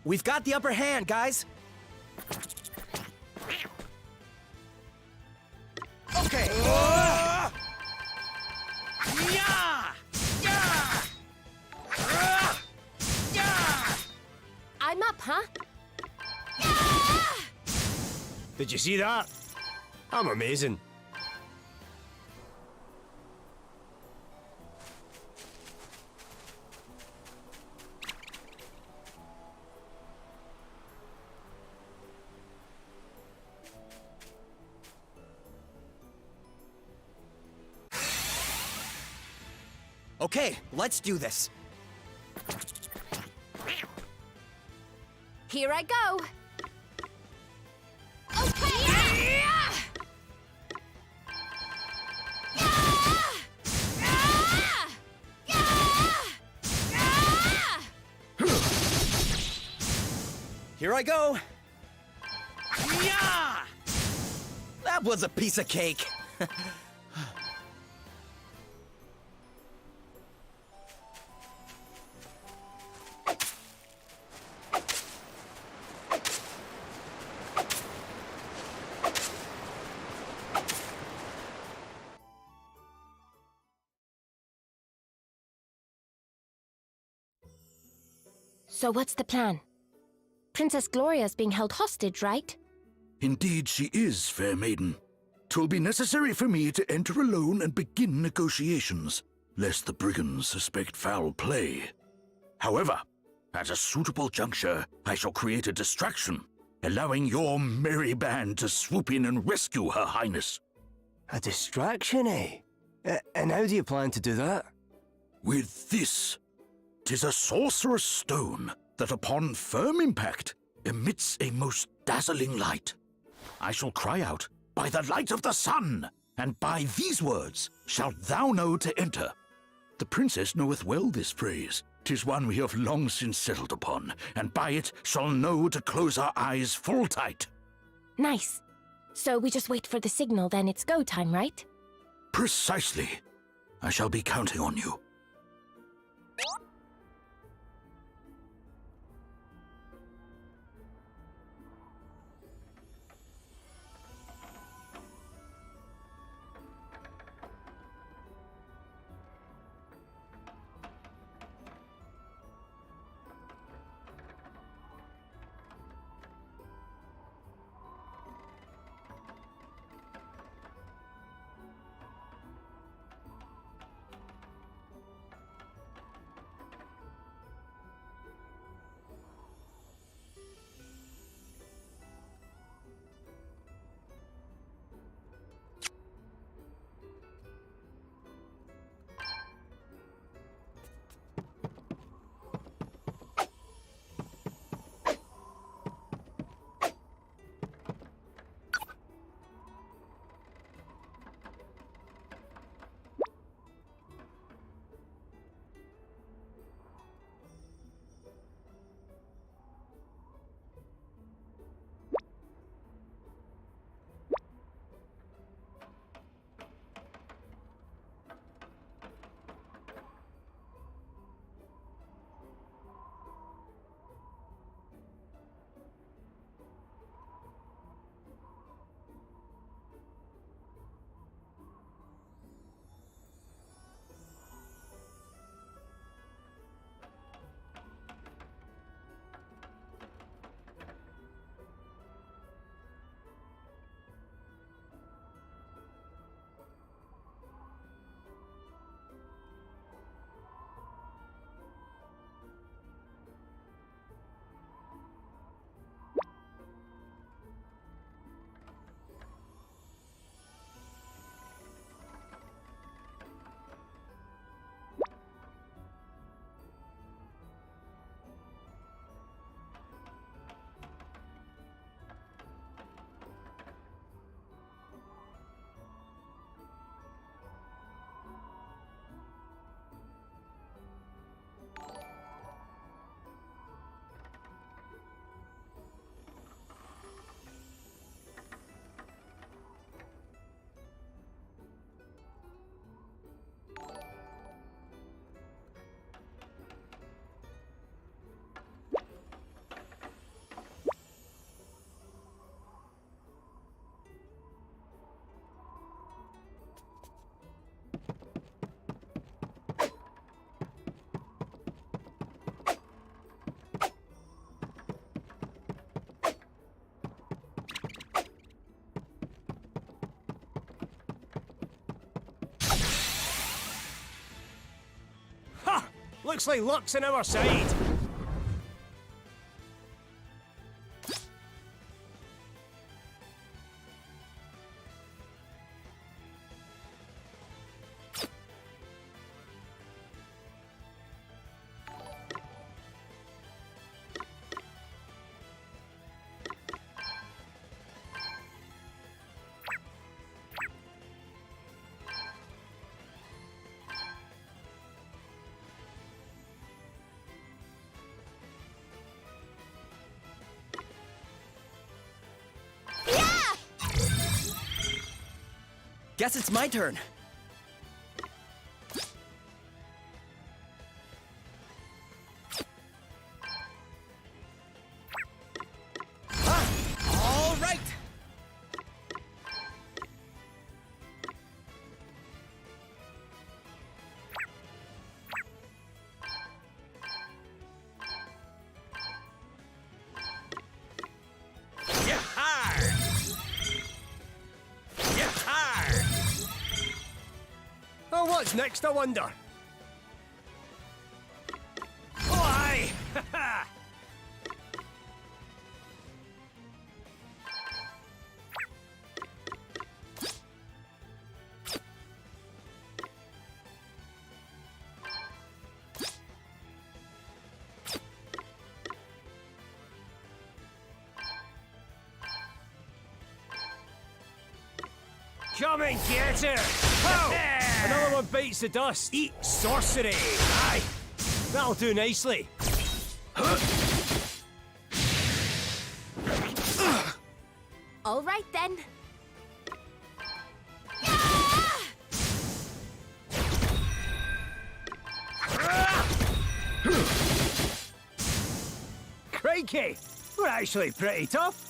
We've got the upper hand, guys. Okay. I'm up, huh? Did you see that? I'm amazing. Okay, let's do this. Here I go. Okay. Here I go. That was a piece of cake. So what's the plan? Princess Gloria's being held hostage, right? Indeed she is, fair maiden. 'Twill be necessary for me to enter alone and begin negotiations, lest the brigands suspect foul play. However, at a suitable juncture, I shall create a distraction, allowing your merry band to swoop in and rescue Her Highness. A distraction, eh? And how do you plan to do that? With this. 'Tis a sorcerer's stone that upon firm impact emits a most dazzling light. I shall cry out, "By the light of the sun!" and by these words shalt thou know to enter. The princess knoweth well this phrase. 'Tis one we have long since settled upon, and by it shall know to close our eyes full tight. Nice. So we just wait for the signal, then it's go time, right? Precisely. I shall be counting on you. Looks like luck's on our side. Guess it's my turn. All right. Oh, what's next, I wonder? Oh, aye! Ha Come and get her! Oh! Another one bites the dust. Eat sorcery! Aye! That'll do nicely. All right then. Crikey! We're actually pretty tough.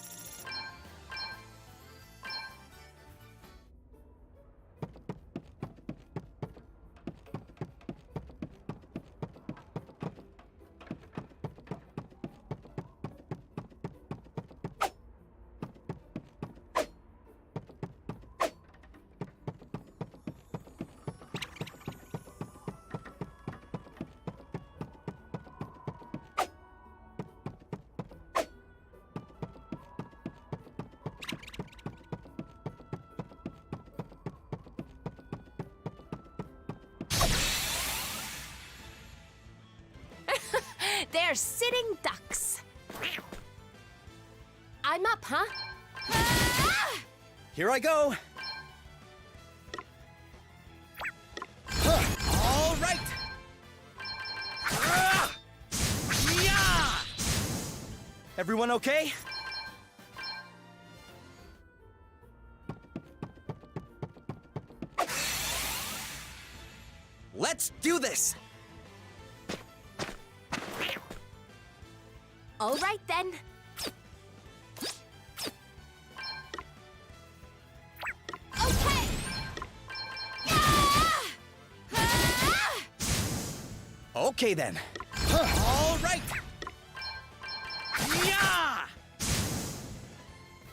They're sitting ducks. I'm up, huh? Here I go. All right. Yeah! Everyone okay? Let's do this. All right then. Okay. Okay then. All right. Yeah!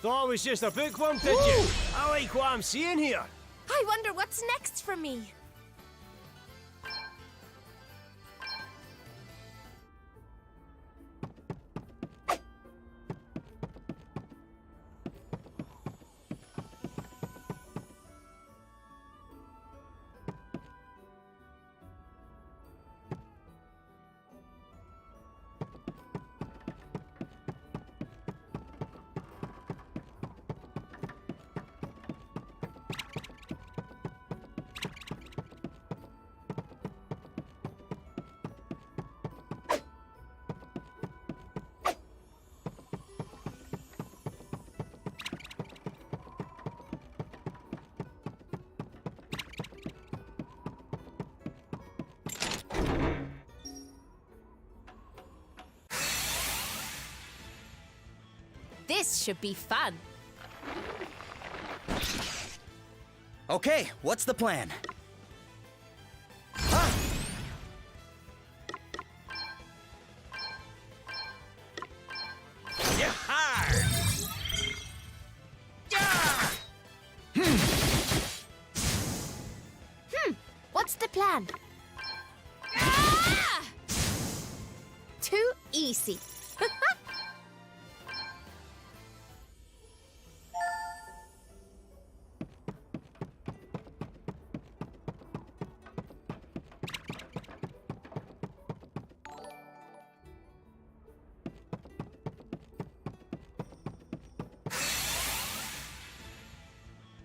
Thought it was just a bookworm, did you? I like what I'm seeing here. I wonder what's next for me. This should be fun. Okay, what's the plan? Ah! Yeah! Yeah! What's the plan? Ah! easy.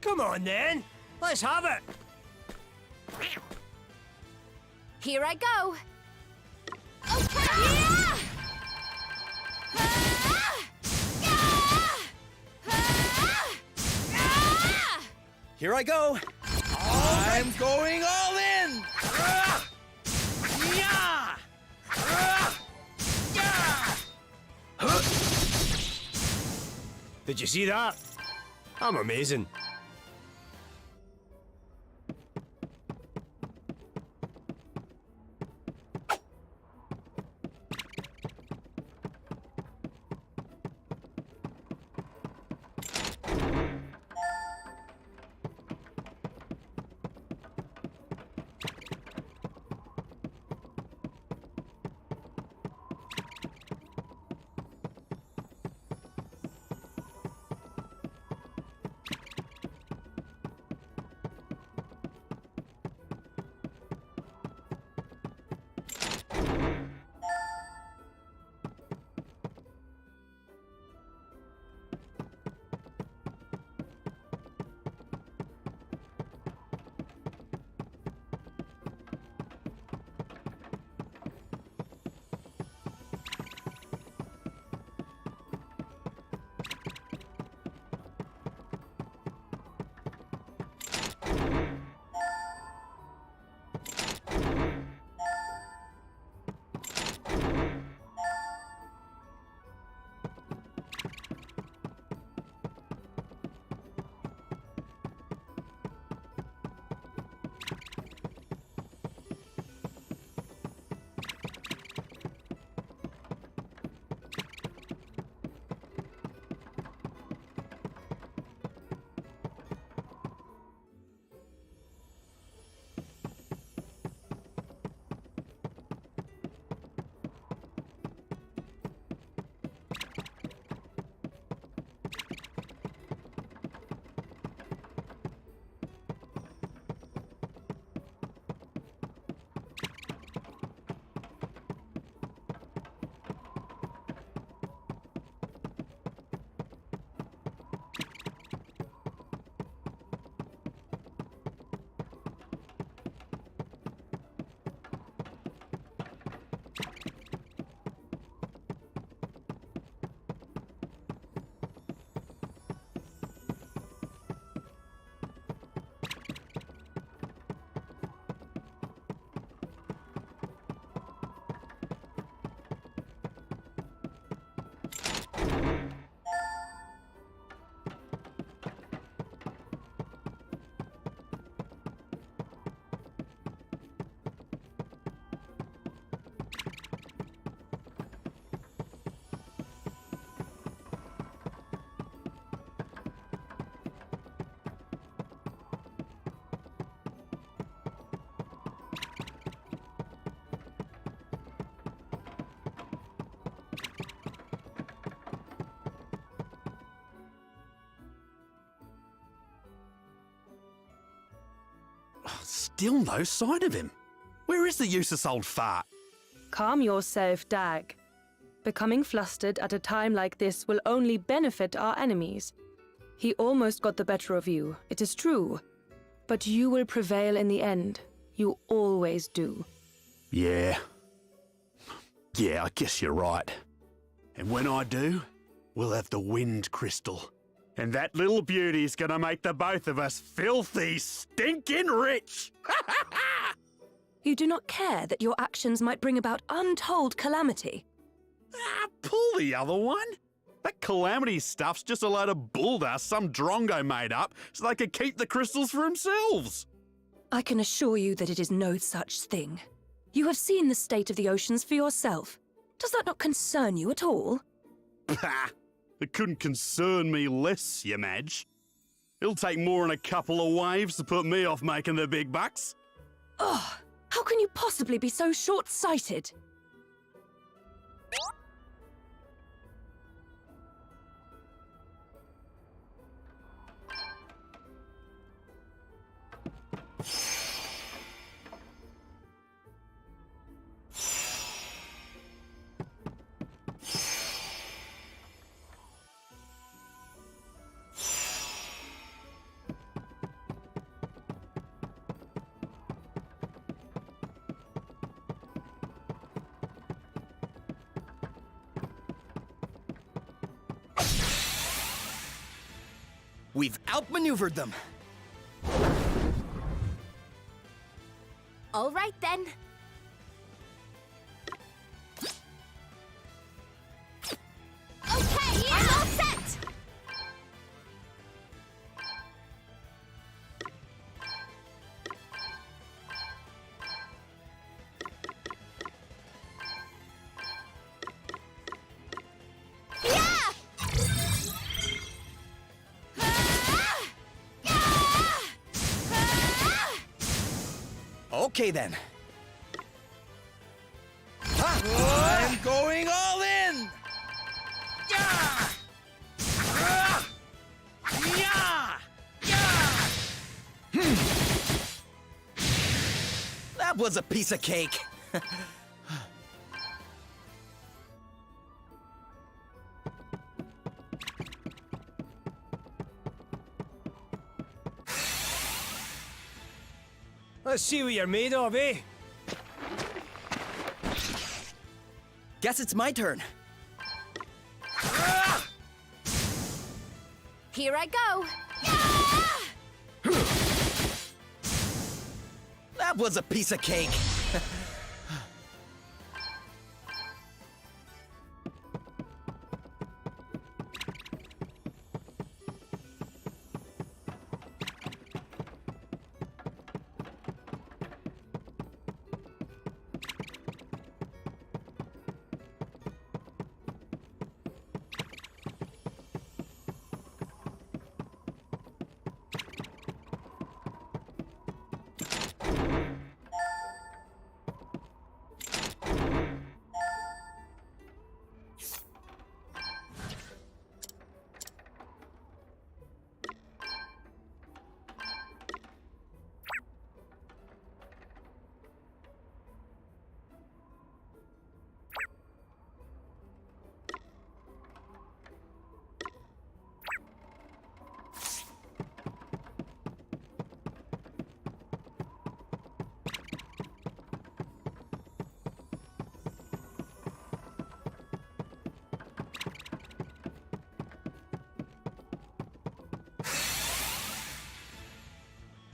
Come on, then. Let's have it. Here I go. Okay. Here I go. I'm going all in. Yeah. Did you see that? I'm amazing. Still no sign of him. Where is the useless old fart? Calm yourself, Dag. Becoming flustered at a time like this will only benefit our enemies. He almost got the better of you, it is true. But you will prevail in the end. You always do. Yeah, I guess you're right. And when I do, we'll have the wind crystal. And that little beauty's gonna make the both of us filthy, stinking rich! You do not care that your actions might bring about untold calamity. Pull the other one. That calamity stuff's just a load of bulldust some drongo made up so they could keep the crystals for themselves. I can assure you that it is no such thing. You have seen the state of the oceans for yourself. Does that not concern you at all? Bah! It couldn't concern me less, you Madge. It'll take more than a couple of waves to put me off making the big bucks. Oh, how can you possibly be so short-sighted? We've outmaneuvered them. All right then. Okay, I'm all set. Okay then. I'm going all in! Yeah! Yeah! Yeah! That was a piece of cake. Let's see what you're made of, eh? Guess it's my turn. Here I go. That was a piece of cake.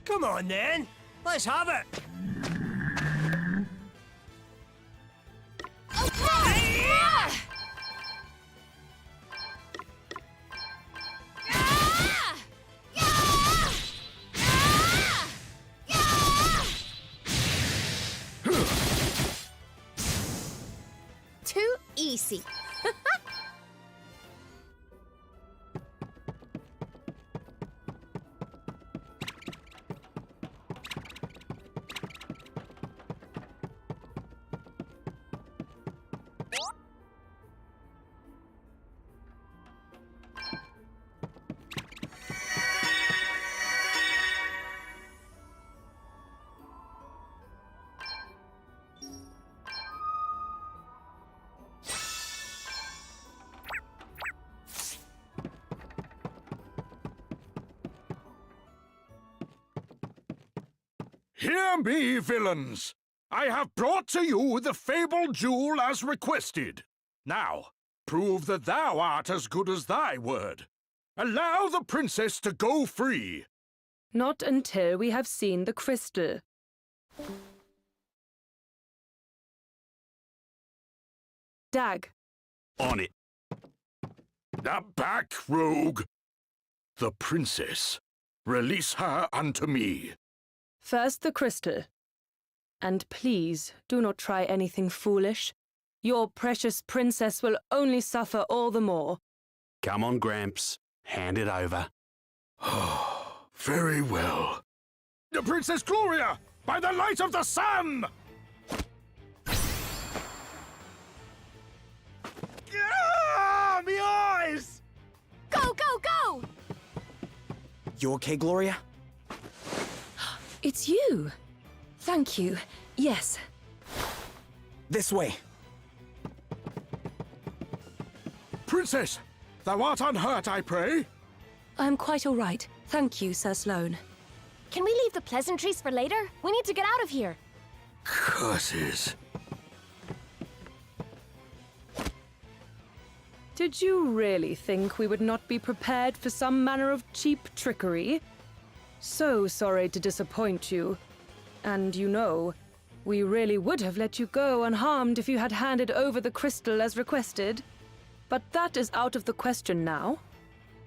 Come on then. Let's have it. Too easy. Hear me, villains! I have brought to you the fabled jewel as requested. Now, prove that thou art as good as thy word. Allow the princess to go free. Not until we have seen the crystal. Dag. On it. Now back, rogue! The princess. Release her unto me. First the crystal. And please, do not try anything foolish. Your precious princess will only suffer all the more. Come on, Gramps. Hand it over. Very well. The Princess Gloria! By the light of the sun! Ah, me eyes! Go, go, go! You okay, Gloria? It's you. Thank you. Yes. This way. Princess, thou art unhurt, I pray? I'm quite all right. Thank you, Sir Sloane. Can we leave the pleasantries for later? We need to get out of here. Curses. Did you really think we would not be prepared for some manner of cheap trickery? So sorry to disappoint you. And you know, we really would have let you go unharmed if you had handed over the crystal as requested. But that is out of the question now.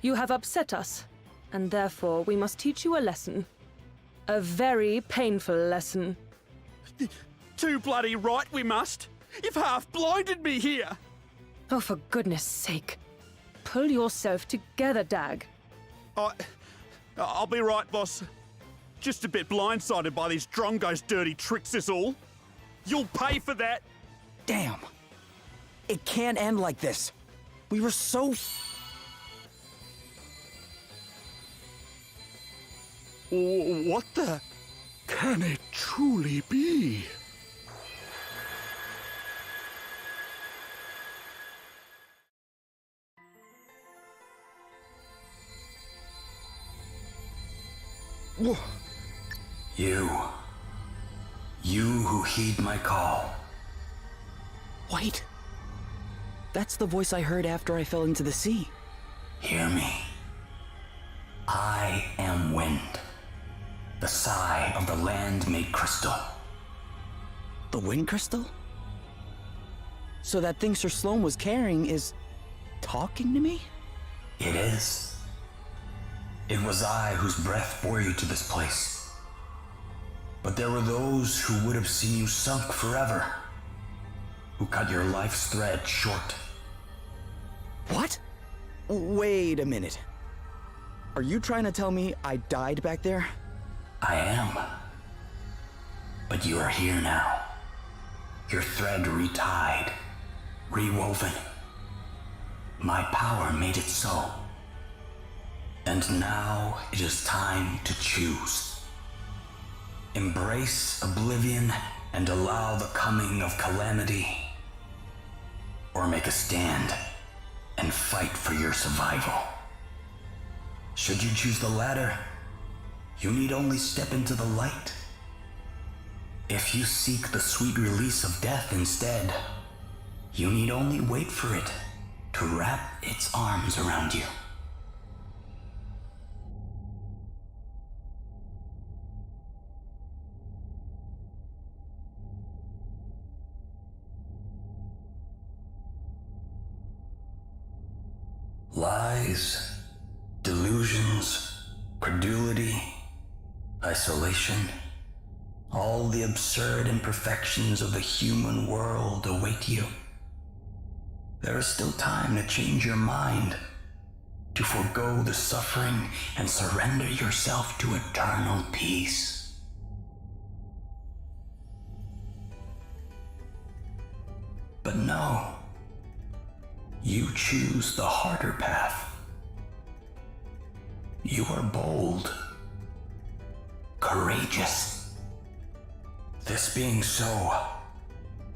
You have upset us, and therefore we must teach you a lesson. A very painful lesson. Too bloody right we must. You've half blinded me here. Oh, for goodness sake. Pull yourself together, Dag. I'll be right, boss. Just a bit blindsided by these Drongo's dirty tricks is all. You'll pay for that. Damn. It can't end like this. We were so... What the? Can it truly be? You who heed my call. Wait. That's the voice I heard after I fell into the sea. Hear me. I am wind, the sigh of the land made crystal. The wind crystal? So that thing Sir Sloan was carrying is... talking to me? It is. It was I whose breath bore you to this place. But there were those who would have seen you sunk forever, who cut your life's thread short. What? Wait a minute. Are you trying to tell me I died back there? I am. But you are here now. Your thread retied, rewoven. My power made it so. And now it is time to choose. Embrace oblivion and allow the coming of calamity, or make a stand and fight for your survival. Should you choose the latter, you need only step into the light. If you seek the sweet release of death instead, you need only wait for it to wrap its arms around you. Lies, delusions, credulity, isolation, all the absurd imperfections of the human world await you. There is still time to change your mind, to forego the suffering and surrender yourself to eternal peace. But no. You choose the harder path. You are bold, courageous. This being so,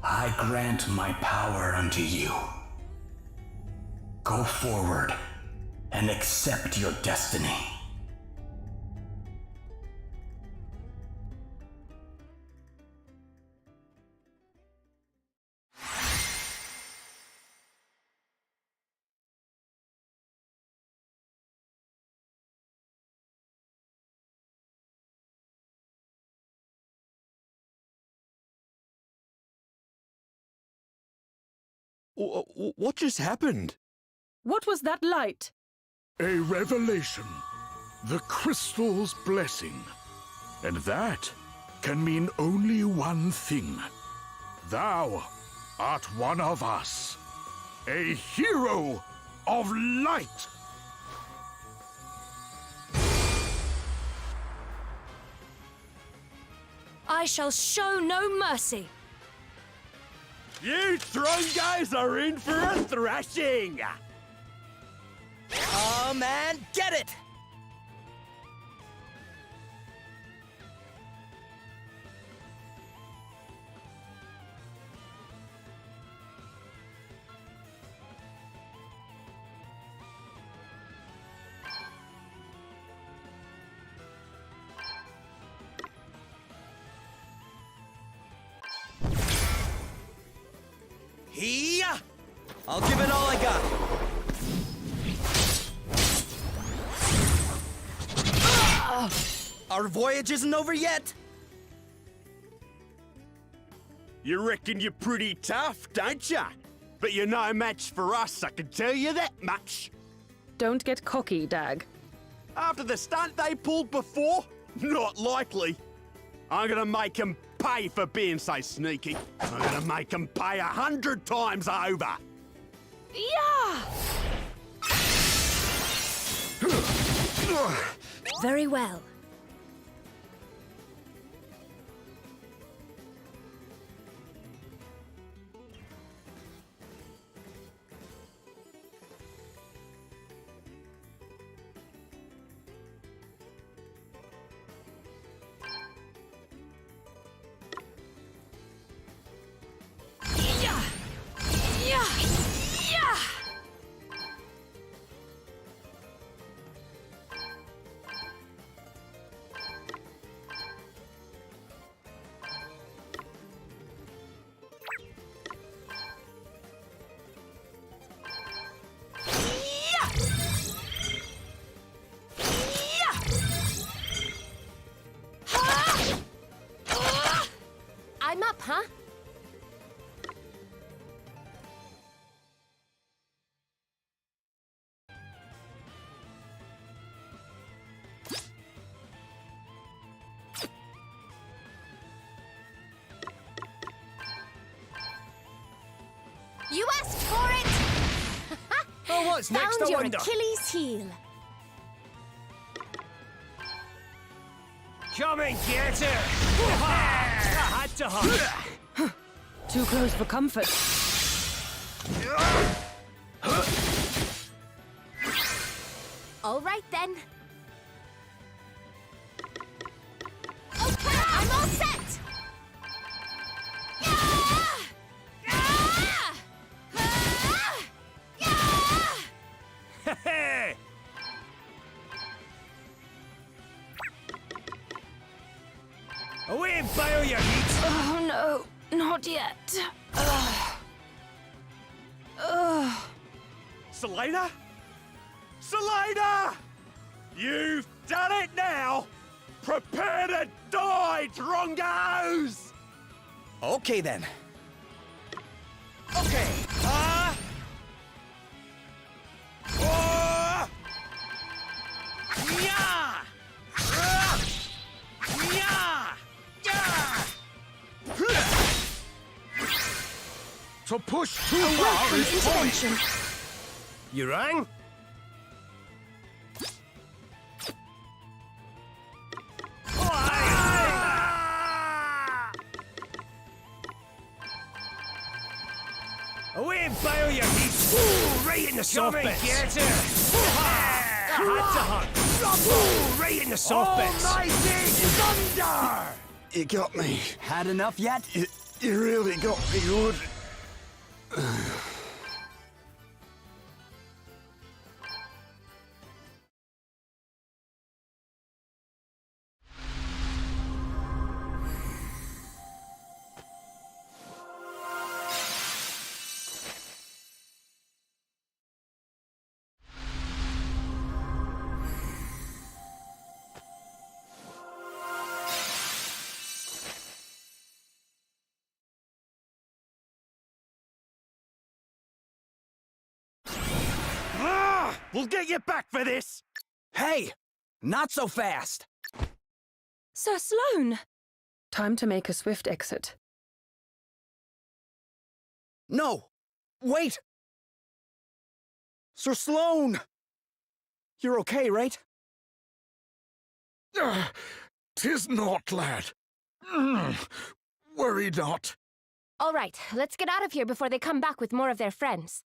I grant my power unto you. Go forward and accept your destiny. What just happened? What was that light? A revelation. The crystal's blessing. And that can mean only one thing. Thou art one of us. A hero of light. I shall show no mercy. You throne guys are in for a thrashing! Come and get it! I'll give it all I got. Our voyage isn't over yet. You reckon you're pretty tough, don't ya? But you're no match for us, I can tell you that much. Don't get cocky, Dag. After the stunt they pulled before? Not likely. I'm gonna make them pay for being so sneaky. I'm gonna make them pay 100 times over. Yeah! Very well. I'm up, huh? You asked for it! Oh, what's next, Found I your wonder? Achilles heel. Come and get it! I had to hunt. Too close for comfort. All right, then. Okay, I'm all set! Hey! Away and bail your heat! Oh no, not yet. Selena? Selena! You've done it now! Prepare to die, Drongos! Okay then. Okay. Yeah! Yeah! To push too far is folly. Intervention. You rang? Away and bail your heat! Ooh, right in the soft bits! Get it! I had to hunt! Ooh, right in the soft bits! Almighty thunder! You got me. Had enough yet? You really got me good. We'll get you back for this! Hey, not so fast. Sir Sloane! Time to make a swift exit. No, wait. Sir Sloane. You're okay, right? 'Tis not, lad. Worry not. All right, let's get out of here before they come back with more of their friends.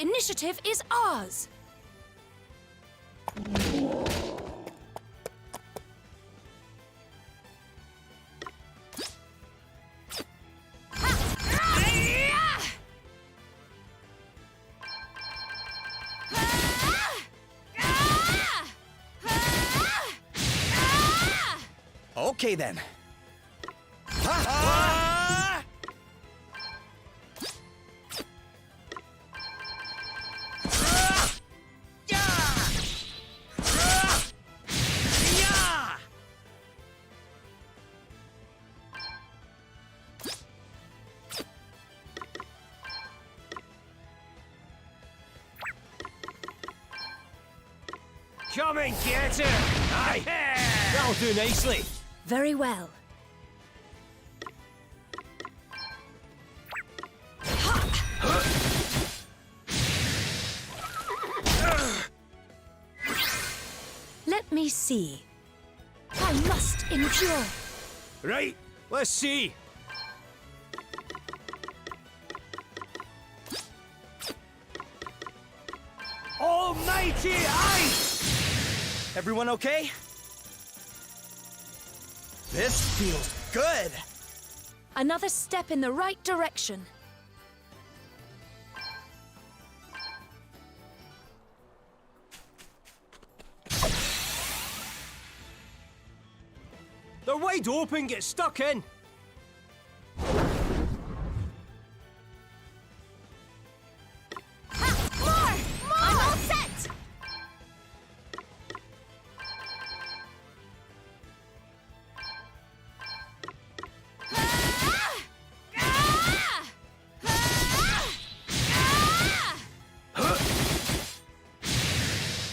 The initiative is ours! Okay then. Come and get her! Aye! That'll do nicely. Very well. Let me see. I must endure. Right, let's see. Almighty ice! Everyone okay? This feels good. Another step in the right direction. They're wide open, get stuck in. More! I'm all set!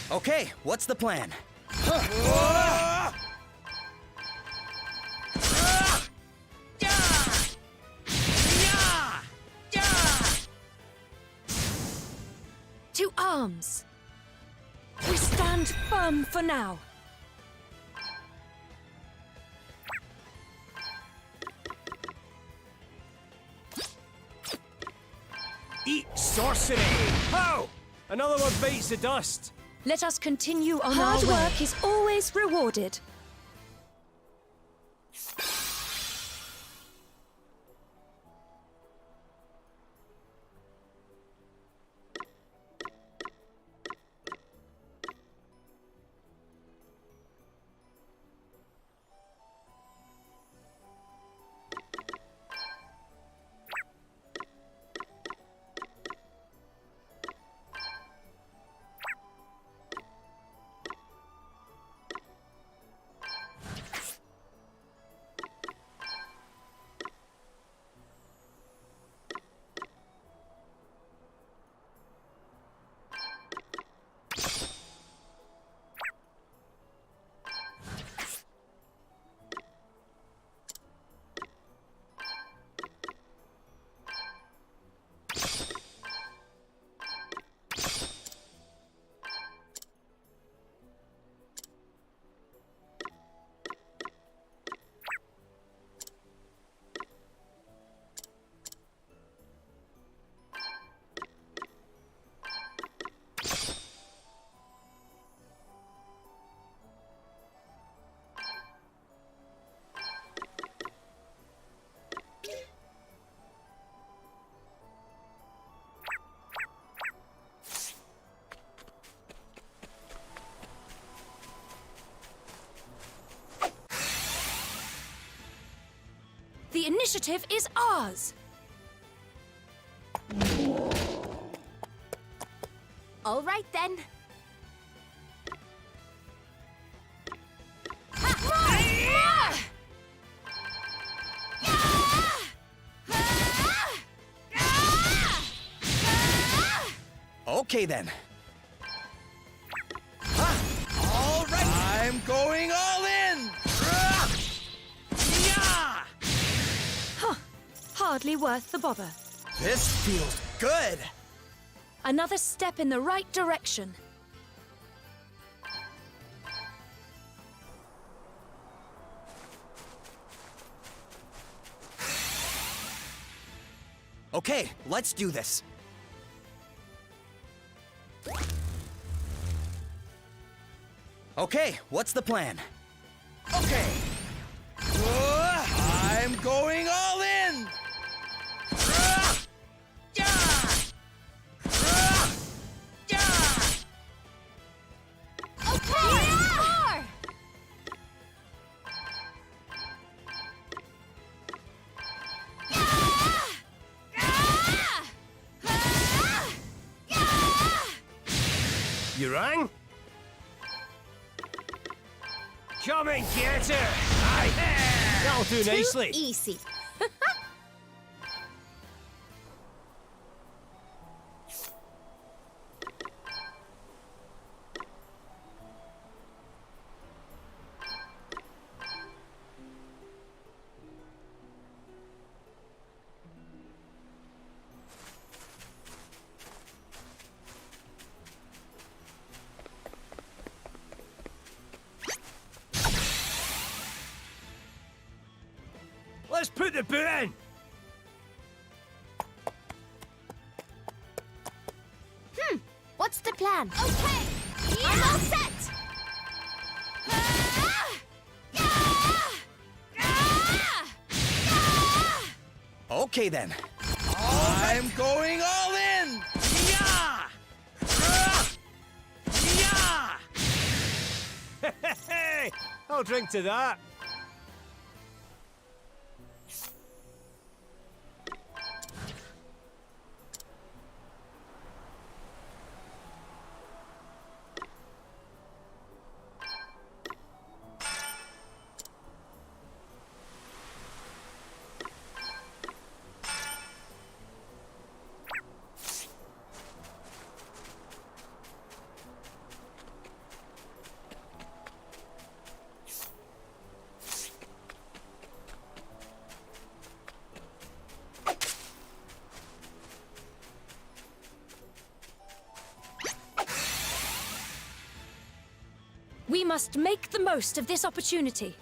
Okay, what's the plan? To arms! We stand firm for now. Eat sorcery! How? Another one bites the dust. Let us continue on Hard our way. work is always rewarded. The initiative is ours! All right then. Okay then. All right. I'm going all in. Hardly worth the bother. This feels good. Another step in the right direction. Okay, let's do this. Okay, what's the plan? Okay. I'm going all in! You rang? Come and get her! Aye! That'll do nicely. Easy. Let's put the boot in! What's the plan? Okay. I'm all set. Okay then. I'm going all in! Yeah! Yeah! Hey! I'll drink to that. We must make the most of this opportunity.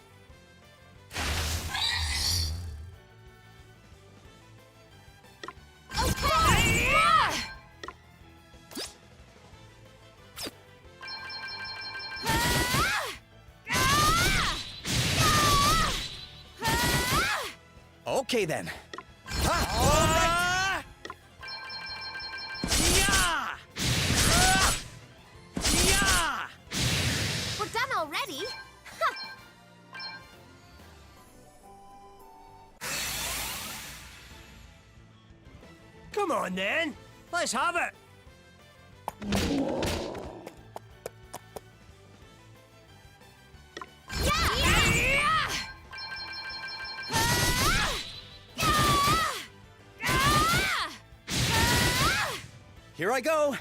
Okay then. We're done already? Come on then. Let's have it. Here I go.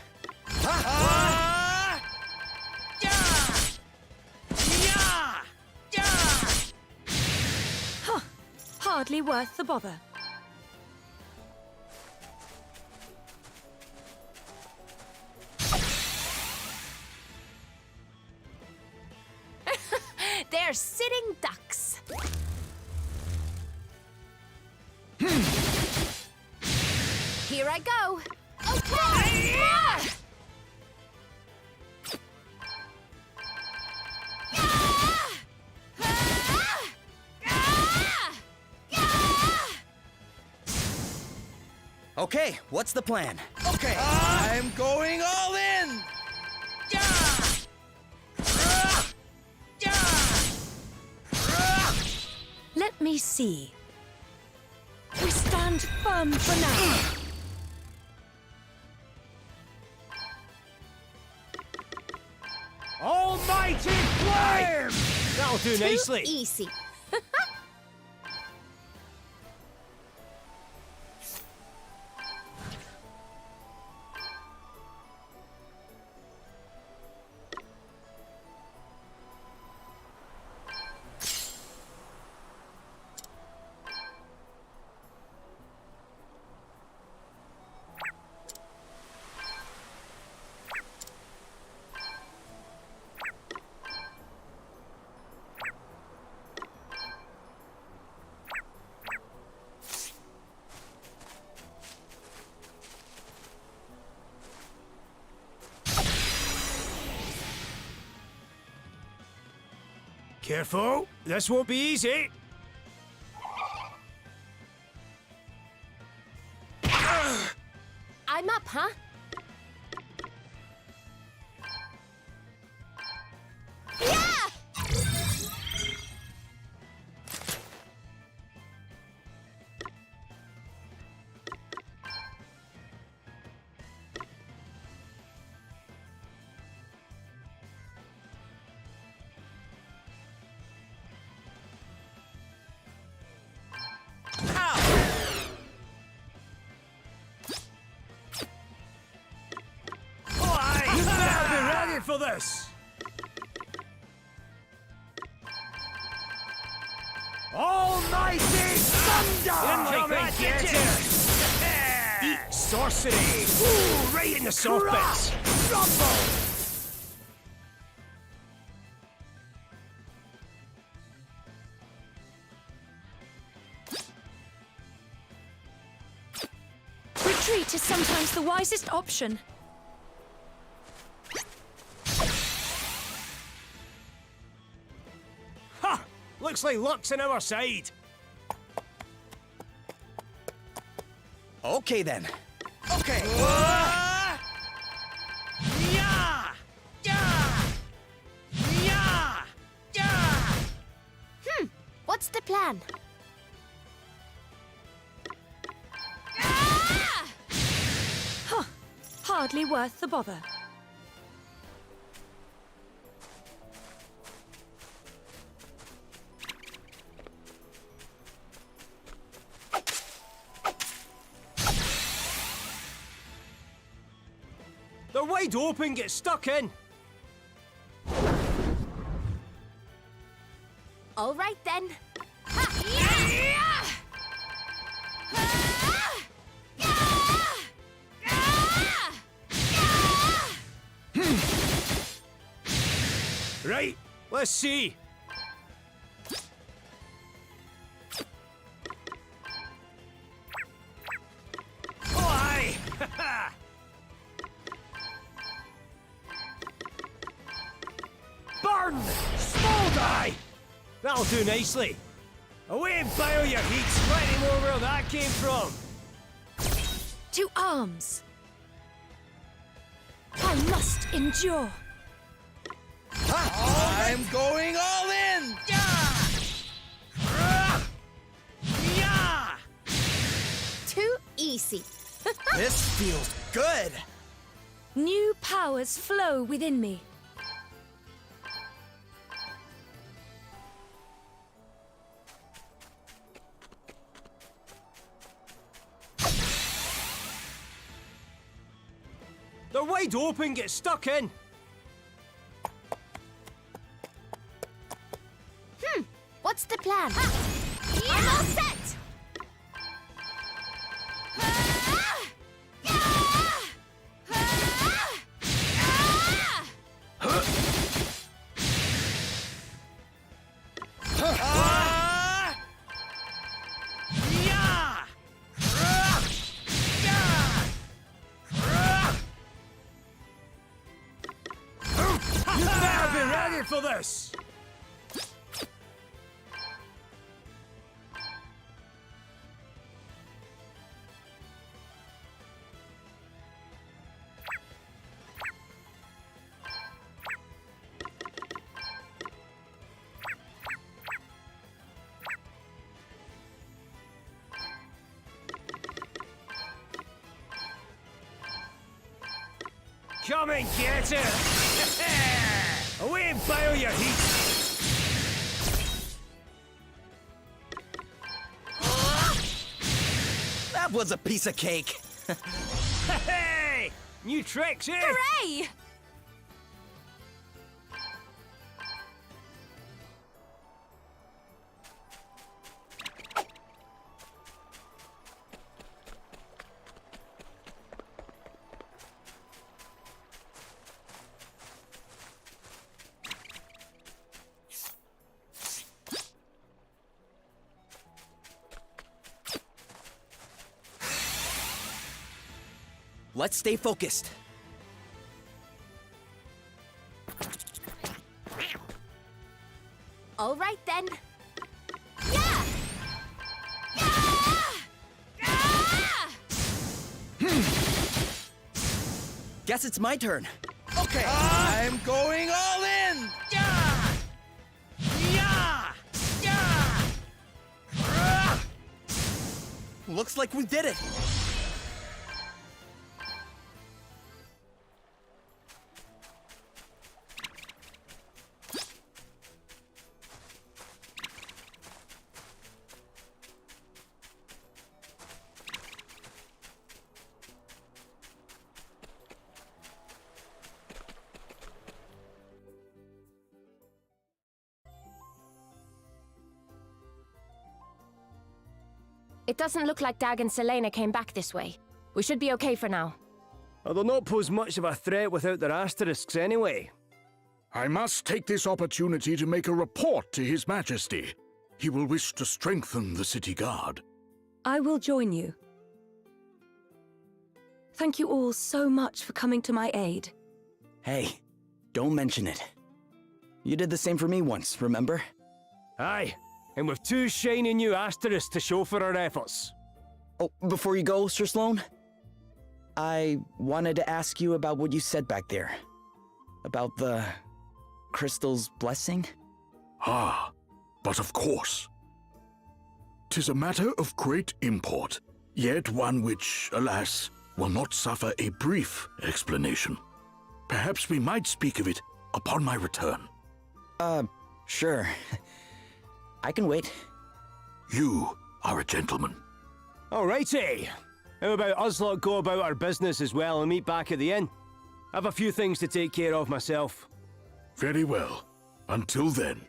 Hardly worth the bother. They're sitting ducks. Here I go. Okay. Okay, what's the plan? Okay, I'm going all in! Let me see. We stand firm for now. Almighty flame! That'll do nicely. Easy. Careful, this won't be easy. I'm up, huh? Yeah! For this. Almighty thunder! Incoming, get it! Eat sorcery! Ooh, right in the soft bits! Rumble! Retreat is sometimes the wisest option. Looks like luck's on our side. Okay then. Okay. Yeah! Yeah! Yeah! Yeah! What's the plan? Hardly worth the bother. They're wide open, get stuck in. All right then. Right, let's see. Oh, aye! Burn! Small die! That'll do nicely. Away and boil your heat, sweating more where that came from. To arms. I must endure. I'm going all in! Yeah! Too easy. This feels good. New powers flow within me. They're wide open, get stuck in. What's the plan? I'm all set! You better be ready for this! Come and get it! Away and boil your heat! That was a piece of cake. Hey! New tricks, eh? Hooray! Let's stay focused. All then. Guess it's my turn. Okay, I'm going all in! Yeah! Yeah! Yeah! Looks like we did it. It doesn't look like Dag and Selena came back this way. We should be okay for now. They'll not pose much of a threat without their asterisks anyway. I must take this opportunity to make a report to His Majesty. He will wish to strengthen the city guard. I will join you. Thank you all so much for coming to my aid. Hey, don't mention it. You did the same for me once, remember? Aye, and with 2 shiny new asterisks to show for our efforts. Oh, before you go, Sir Sloan, I wanted to ask you about what you said back there. About the crystal's blessing? Ah, but of course. 'Tis a matter of great import, yet one which, alas, will not suffer a brief explanation. Perhaps we might speak of it upon my return. Sure. I can wait. You are a gentleman. Alrighty. How about us lot go about our business as well and meet back at the inn? I've a few things to take care of myself. Very well. Until then.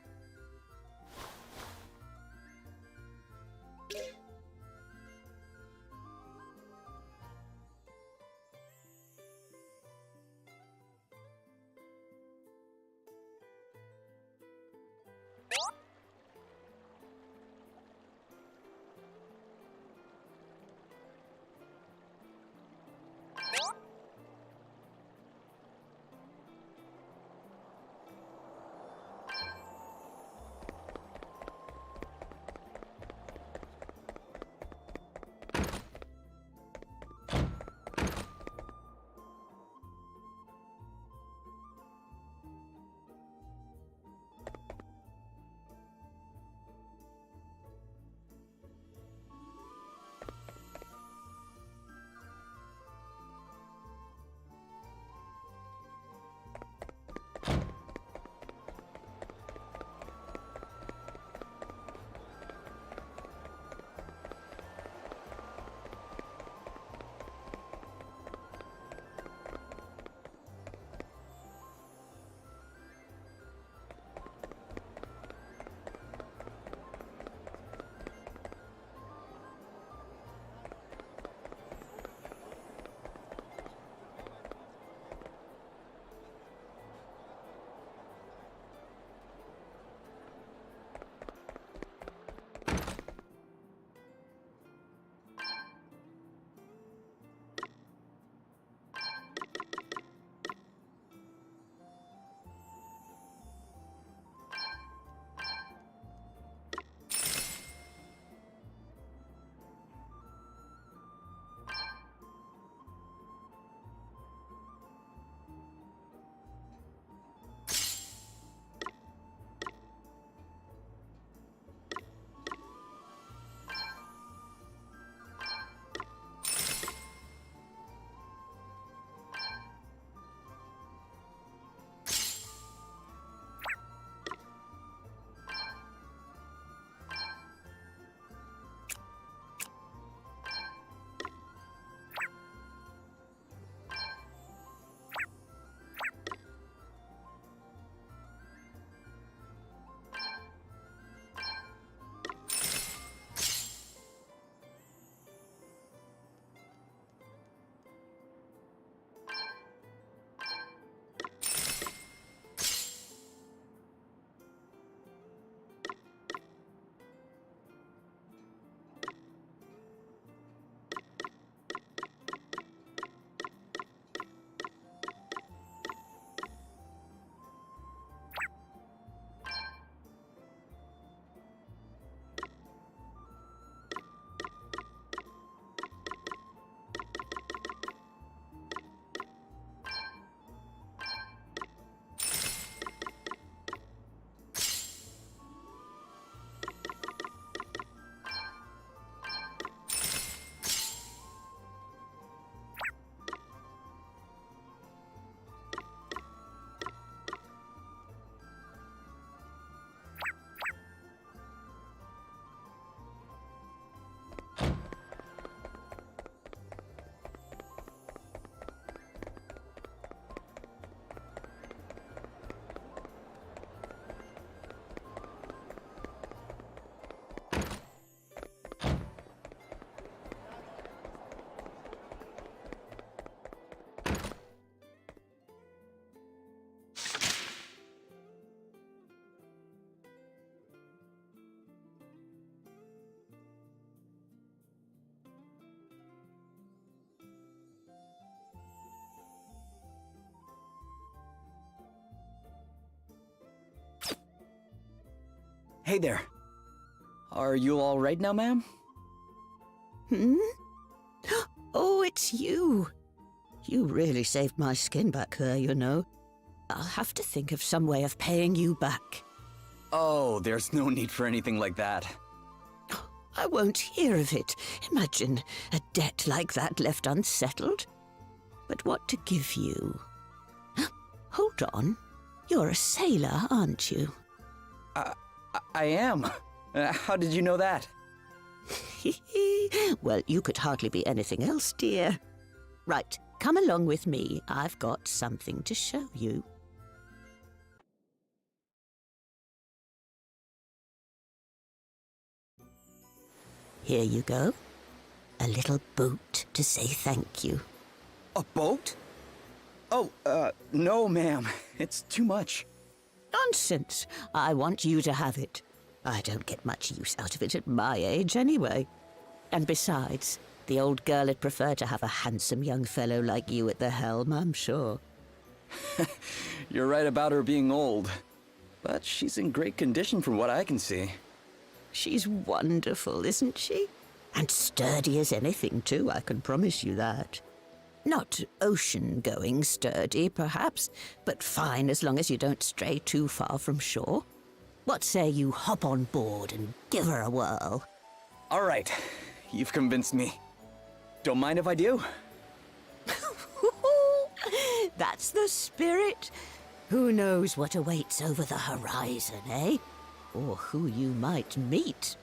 Hey there. Are you all right now, ma'am? Hmm? Oh, it's you. You really saved my skin back there, you know. I'll have to think of some way of paying you back. Oh, there's no need for anything like that. I won't hear of it. Imagine a debt like that left unsettled. But what to give you? Hold on. You're a sailor, aren't you? I am. How did you know that? Well, you could hardly be anything else, dear. Right, come along with me. I've got something to show you. Here you go. A little boat to say thank you. A boat? Oh, no, ma'am. It's too much. Nonsense. I want you to have it. I don't get much use out of it at my age, anyway. And besides, the old girl would prefer to have a handsome young fellow like you at the helm, I'm sure. You're right about her being old. But she's in great condition from what I can see. She's wonderful, isn't she? And sturdy as anything, too, I can promise you that. Not ocean-going sturdy, perhaps, but fine as long as you don't stray too far from shore. What say you hop on board and give her a whirl? All right. You've convinced me. Don't mind if I do? That's the spirit. Who knows what awaits over the horizon, eh? Or who you might meet.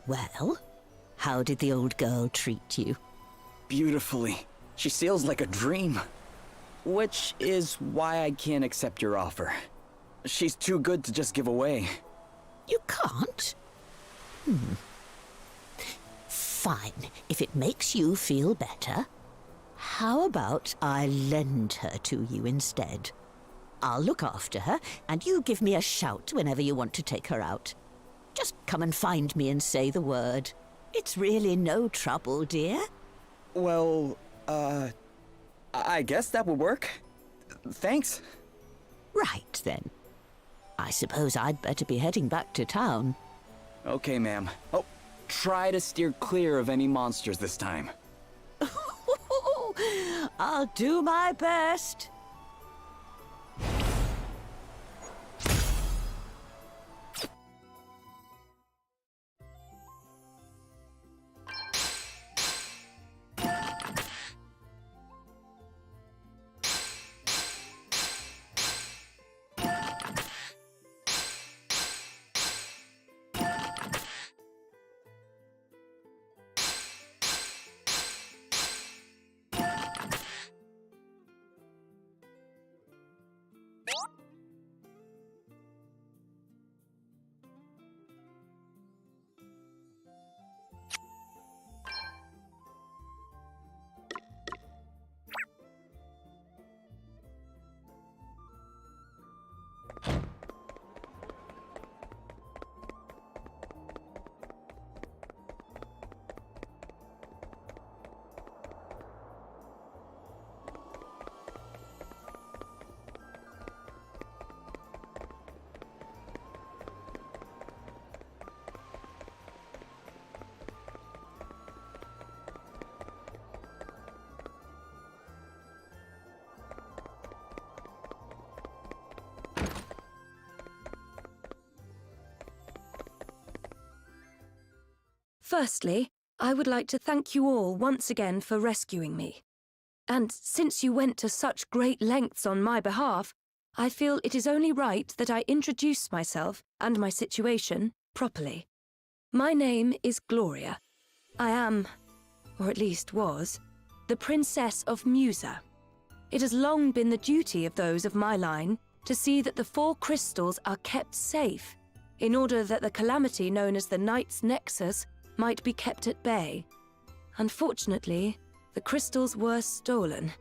Well, how did the old girl treat you? Beautifully. She sails like a dream. Which is why I can't accept your offer. She's too good to just give away. You can't? Fine, if it makes you feel better. How about I lend her to you instead? I'll look after her, and you give me a shout whenever you want to take her out. Just come and find me and say the word. It's really no trouble, dear. Well, I guess that would work. Thanks. Right, then. I suppose I'd better be heading back to town. Okay, ma'am. Oh, try to steer clear of any monsters this time. I'll do my best. Firstly, I would like to thank you all once again for rescuing me. And since you went to such great lengths on my behalf, I feel it is only right that I introduce myself and my situation properly. My name is Gloria. I am, or at least was, the Princess of Musa. It has long been the duty of those of my line to see that the 4 crystals are kept safe, in order that the calamity known as the Night's Nexus might be kept at bay. Unfortunately, the crystals were stolen,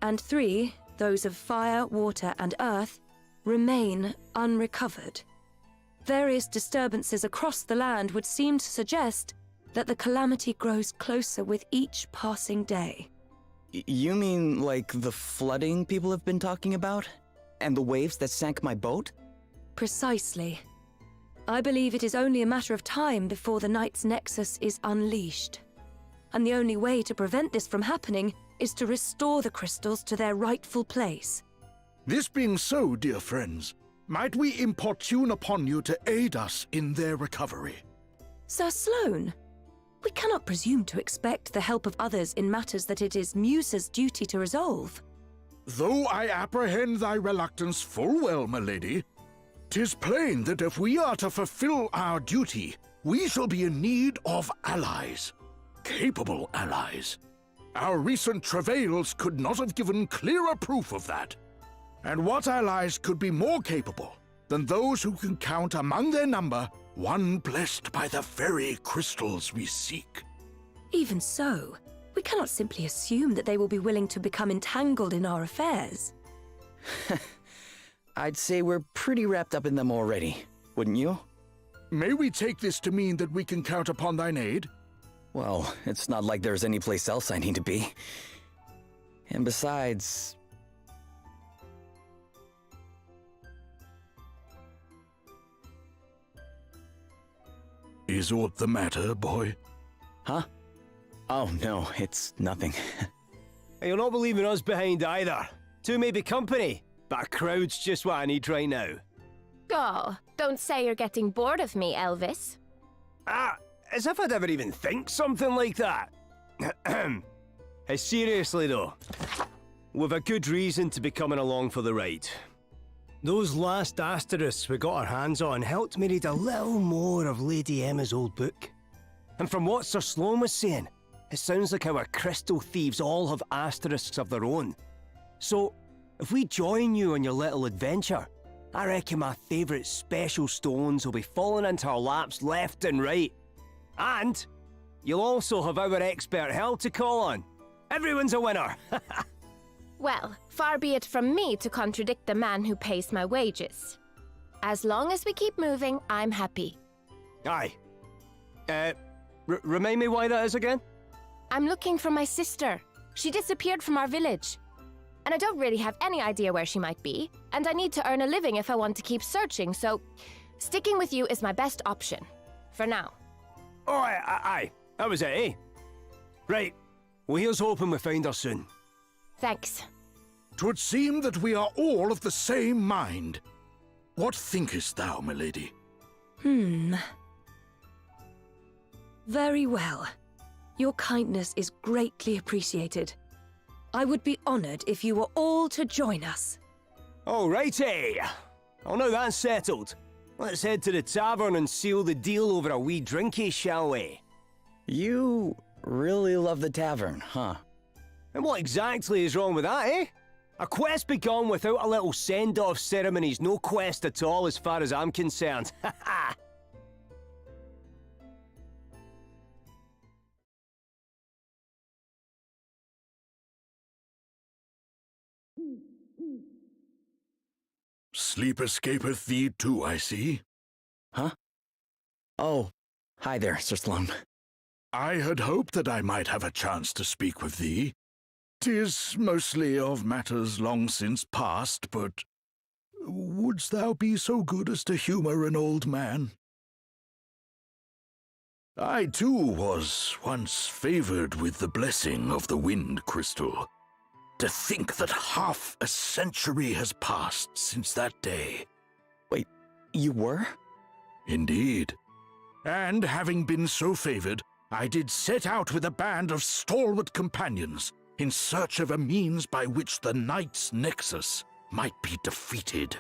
and 3, those of fire, water, and earth, remain unrecovered. Various disturbances across the land would seem to suggest that the calamity grows closer with each passing day. You mean like the flooding people have been talking about? And the waves that sank my boat? Precisely. I believe it is only a matter of time before the Night's Nexus is unleashed. And the only way to prevent this from happening is to restore the crystals to their rightful place. This being so, dear friends, might we importune upon you to aid us in their recovery? Sir Sloane, we cannot presume to expect the help of others in matters that it is Musa's duty to resolve. Though I apprehend thy reluctance full well, my lady, 'tis plain that if we are to fulfill our duty, we shall be in need of allies. Capable allies. Our recent travails could not have given clearer proof of that. And what allies could be more capable than those who can count among their number one blessed by the very crystals we seek? Even so, we cannot simply assume that they will be willing to become entangled in our affairs. I'd say we're pretty wrapped up in them already, wouldn't you? May we take this to mean that we can count upon thine aid? Well, it's not like there's any place else I need to be. And besides... Is aught the matter, boy? Huh? Oh, no, it's nothing. You'll not be leaving us behind either. 2 may be company, but a crowd's just what I need right now. Oh, don't say you're getting bored of me, Elvis. As if I'd ever even think something like that. Seriously though, we've a good reason to be coming along for the ride. Those last asterisks we got our hands on helped me read a little more of Lady Emma's old book. And from what Sir Sloane was saying, it sounds like our crystal thieves all have asterisks of their own. So, if we join you on your little adventure, I reckon my favourite special stones will be falling into our laps left and right. And you'll also have our expert help to call on. Everyone's a winner! Well, far be it from me to contradict the man who pays my wages. As long as we keep moving, I'm happy. Aye. Remind me why that is again? I'm looking for my sister. She disappeared from our village. And I don't really have any idea where she might be, and I need to earn a living if I want to keep searching, so sticking with you is my best option. For now. Oh, aye. That was it, eh? Right. Well, here's hoping we find her soon. Thanks. 'Twould seem that we are all of the same mind. What thinkest thou, my lady? Very well. Your kindness is greatly appreciated. I would be honored if you were all to join us. All righty. Well, now that's settled. Let's head to the tavern and seal the deal over a wee drinky, shall we? You really love the tavern, huh? And what exactly is wrong with that, eh? A quest begun without a little send-off ceremony's no quest at all as far as I'm concerned. Ha ha! Sleep escapeth thee too, I see. Huh? Oh, hi there, Sir Sloane. I had hoped that I might have a chance to speak with thee. 'Tis mostly of matters long since past, but wouldst thou be so good as to humour an old man? I too was once favoured with the blessing of the wind crystal. To think that half a century has passed since that day. Wait, you were? Indeed. And having been so favoured, I did set out with a band of stalwart companions in search of a means by which the Knight's Nexus might be defeated.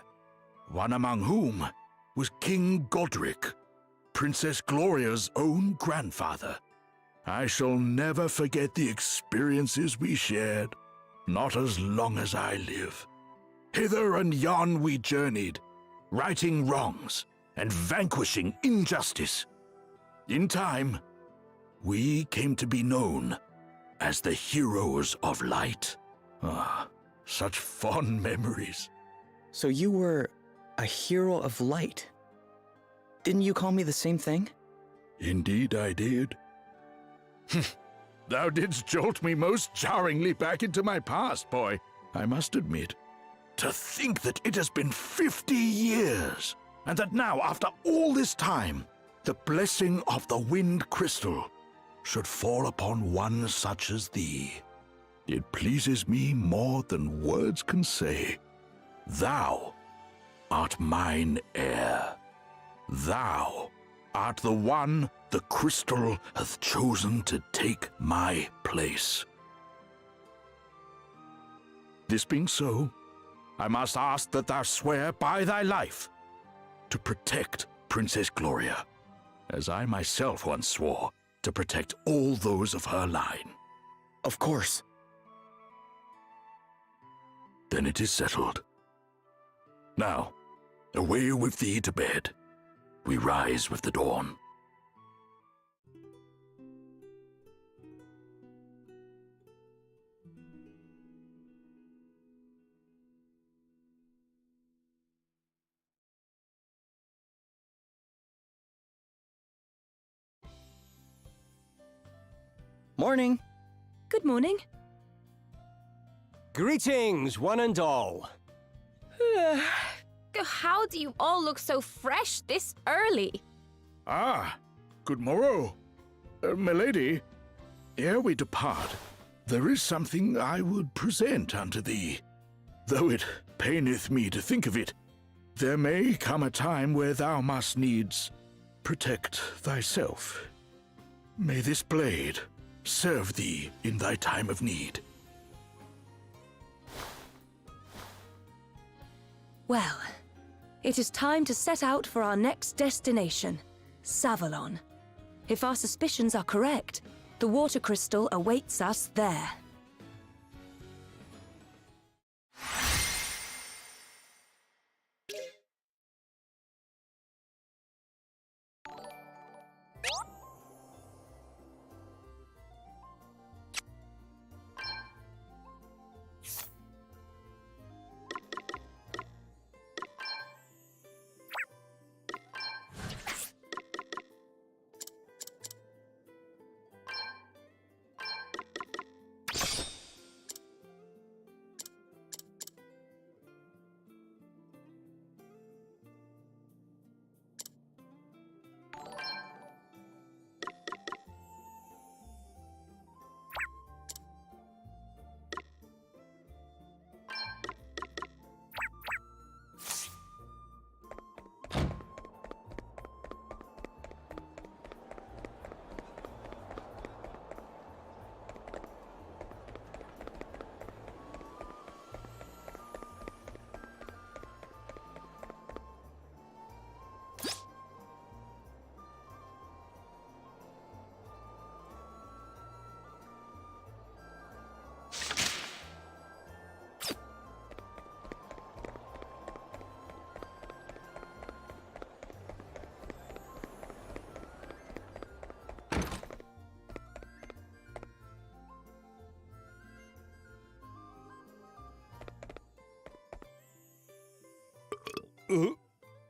One among whom was King Godric, Princess Gloria's own grandfather. I shall never forget the experiences we shared, not as long as I live. Hither and yon we journeyed, righting wrongs and vanquishing injustice. In time, we came to be known as the Heroes of Light. Ah, such fond memories. So you were a hero of light. Didn't you call me the same thing? Indeed I did. Thou didst jolt me most jarringly back into my past, boy, I must admit. To think that it has been 50 years, and that now, after all this time, the blessing of the Wind Crystal should fall upon one such as thee. It pleases me more than words can say. Thou art mine heir. Thou art the one the crystal hath chosen to take my place. This being so, I must ask that thou swear by thy life to protect Princess Gloria, as I myself once swore to protect all those of her line. Of course. Then it is settled. Now, away with thee to bed. We rise with the dawn. Morning. Good morning. Greetings, one and all. How do you all look so fresh this early? Ah, good morrow. Milady, ere we depart, there is something I would present unto thee. Though it paineth me to think of it, there may come a time where thou must needs protect thyself. May this blade serve thee in thy time of need. Well, it is time to set out for our next destination, Savalon. If our suspicions are correct, the water crystal awaits us there.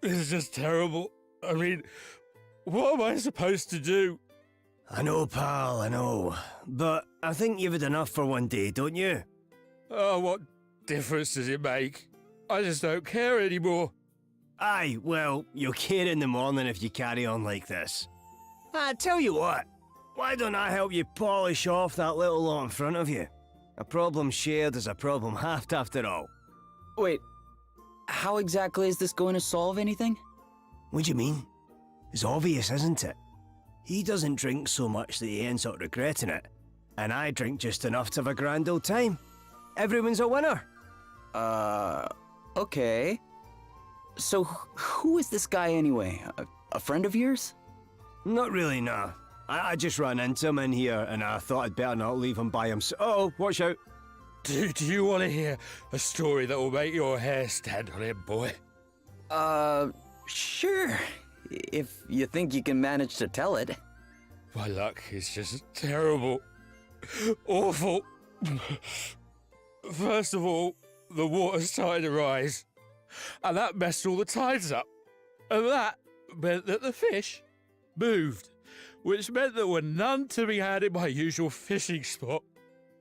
This is just terrible. I mean, what am I supposed to do? I know, pal, I know. But I think you've had enough for one day, don't you? Oh, what difference does it make? I just don't care anymore. Aye, well, you'll care in the morning if you carry on like this. I tell you what, why don't I help you polish off that little lot in front of you? A problem shared is a problem halved after all. Wait, how exactly is this going to solve anything? What do you mean? It's obvious, isn't it? He doesn't drink so much that he ends up regretting it. And I drink just enough to have a grand old time. Everyone's a winner. Okay. So, who is this guy anyway? A friend of yours? Not really, nah. I just ran into him in here and I thought I'd better not leave him by himself. Uh-oh, watch out. Do you want to hear a story that will make your hair stand on end, boy? Sure. If you think you can manage to tell it. My luck is just terrible. Awful. First of all, the water started to rise, and that messed all the tides up. And that meant that the fish moved, which meant there were none to be had in my usual fishing spot.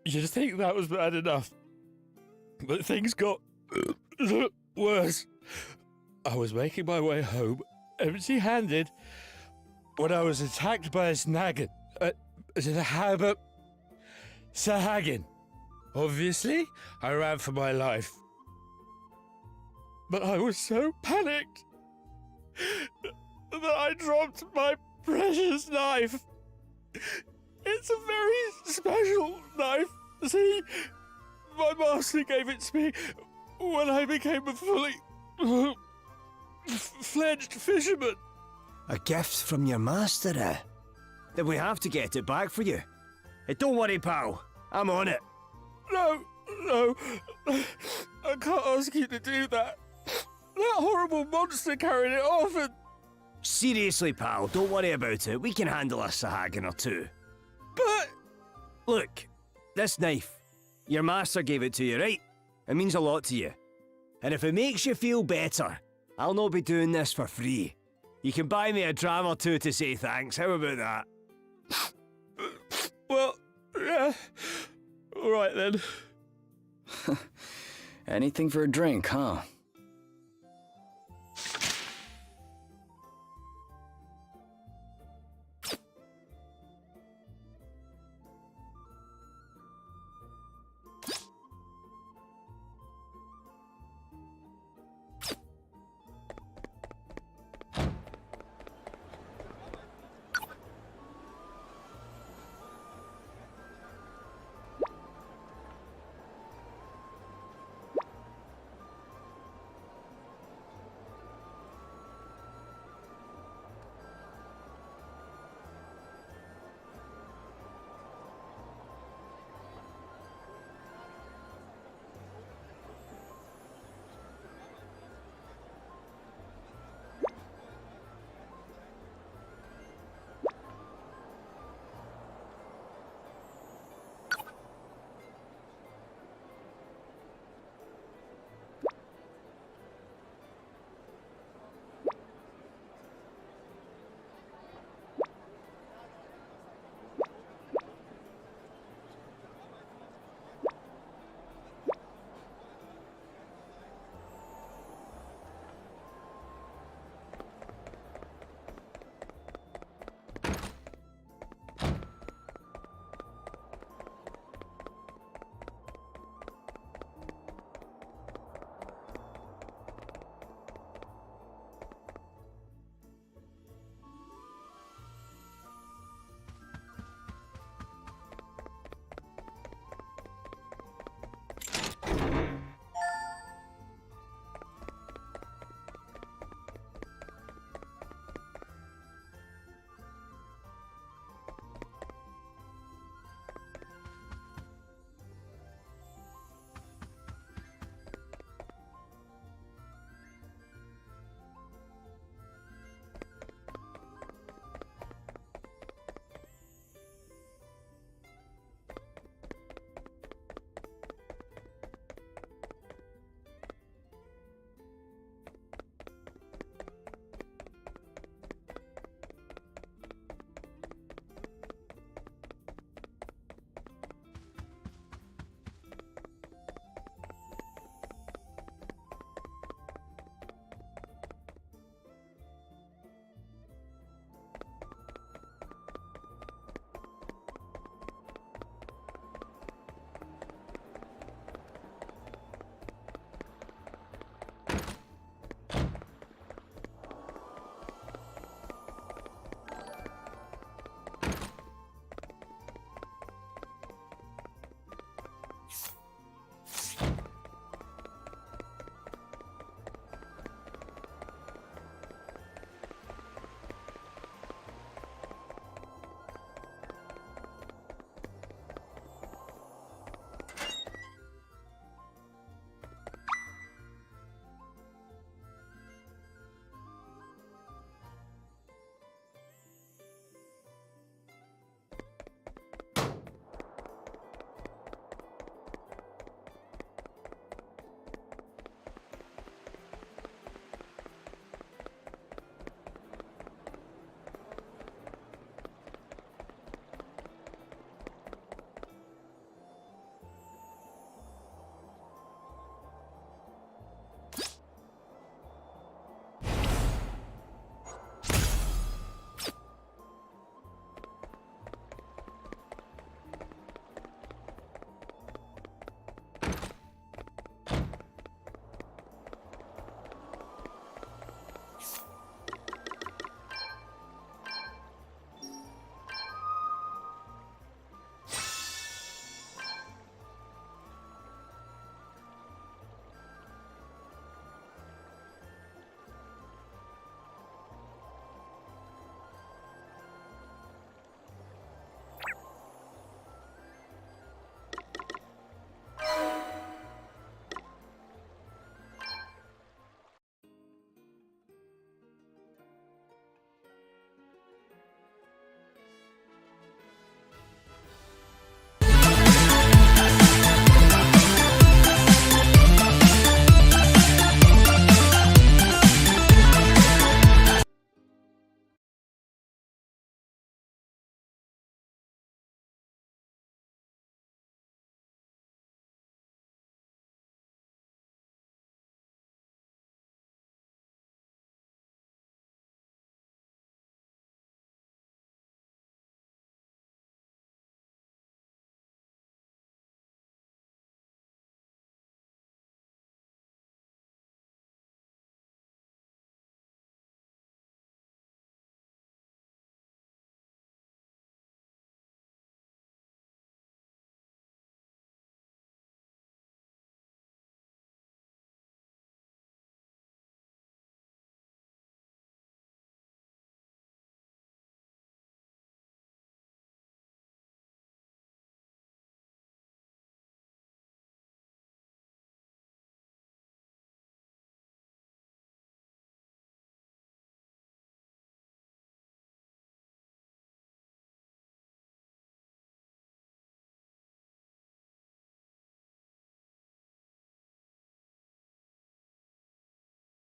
You'd think that was bad enough, but things got worse. I was making my way home, empty-handed, when I was attacked by a snaggin. Sahagin. Obviously, I ran for my life. But I was so panicked that I dropped my precious knife. It's a very special knife. See, my master gave it to me when I became a fully fledged fisherman. A gift from your master, eh? Then we have to get it back for you. Hey, don't worry, pal. I'm on it. No, I can't ask you to do that. That horrible monster carried it off and... Seriously, pal, don't worry about it. We can handle a Sahagin or two. But... Look, this knife. Your master gave it to you, right? It means a lot to you. And if it makes you feel better, I'll not be doing this for free. You can buy me a dram or two to say thanks. How about that? Well, yeah. All right then. Anything for a drink, huh?